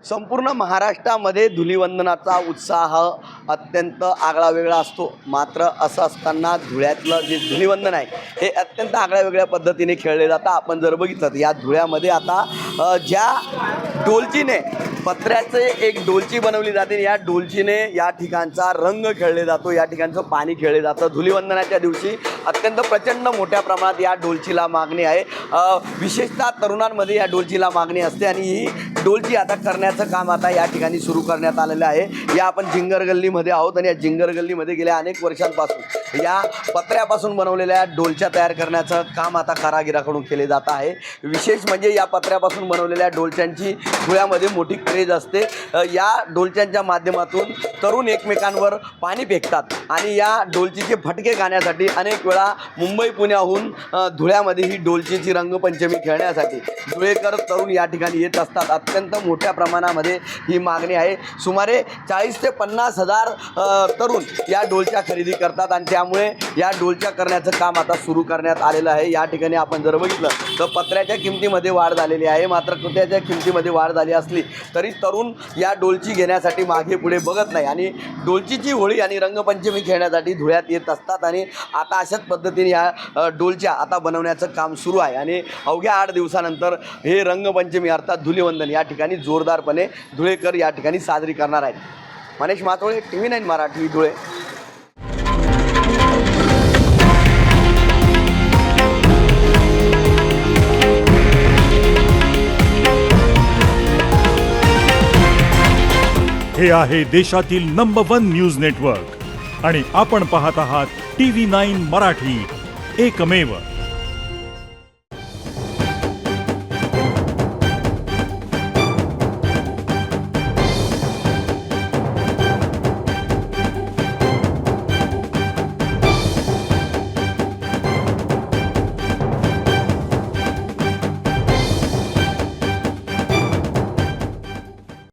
संपूर्ण महाराष्ट्रामध्ये धुलिवंदनाचा उत्साह अत्यंत आगळा वेगळा असतो. मात्र असं असताना धुळ्यातलं जे धुलिवंदन आहे हे अत्यंत आगळ्या वेगळ्या पद्धतीने खेळले जातं. आपण जर बघितलं तर या धुळ्यामध्ये आता ज्या डोलचीने पत्र्याचे एक डोलची बनवली जाते, या डोलचीने या ठिकाणचा रंग खेळले जातो, या ठिकाणचं पाणी खेळले जातं. धुलिवंदनाच्या दिवशी अत्यंत प्रचंड मोठ्या प्रमाणात या डोलचीला मागणी आहे. विशेषतः तरुणांमध्ये या डोलचीला मागणी असते आणि ही डोलची आता करण्याचं काम आता या ठिकाणी सुरू करण्यात आलेलं आहे. या आपण जिंगर गल्लीमध्ये आहोत आणि या जिंगर गल्लीमध्ये गेल्या अनेक वर्षांपासून या पत्र्यापासून बनवलेल्या डोलच्या तयार करण्याचं काम आता कारागिराकडून केले जात आहे. विशेष म्हणजे या पत्र्यापासून बनवलेल्या डोलच्यांची धुळ्यामध्ये मोठी क्रेज असते. या डोलच्यांच्या माध्यमातून तरुण एकमेकांवर पाणी फेकतात आणि या डोलचीचे फटके गाण्यासाठी अनेक वेळा मुंबई पुण्याहून धुळ्यामध्ये ही डोलचीची रंगपंचमी खेळण्यासाठी धुळेकर तरुण या ठिकाणी येत असतात. अत्यंत मोठ्या प्रमाणामध्ये ही मागणी आहे. सुमारे 40 ते 50 हजार तरुण या डोलच्या खरेदी करतात आणि त्यामुळे या डोलच्या करण्याचं काम आता सुरू करण्यात आलेलं आहे. या ठिकाणी आपण जर बघितलं तर पत्र्याच्या किमतीमध्ये वाढ झालेली आहे. मात्र कुत्याच्या किमतीमध्ये वाढ झाली असली तरी तरुण या डोलची घेण्यासाठी मागे पुढे बघत नाही आणि डोलचीची होळी आणि रंगपंचमी खेळण्यासाठी धुळ्यात येत असतात. आणि आता अशाच पद्धतीने या डोलच्या आता बनवण्याचं काम सुरू आहे आणि अवघ्या 8 दिवसानंतर हे रंगपंचमी अर्थात धुलिवंदन या ठिकाणी जोरदारपणे धुळेकर या ठिकाणी साजरी करणार आहेत. मनीष मातोळे, TV9 मराठी, धुळे. हे आहे देशातील नंबर 1 न्यूज नेटवर्क आणि आपण पाहत आहात TV9 मराठी, एकमेव.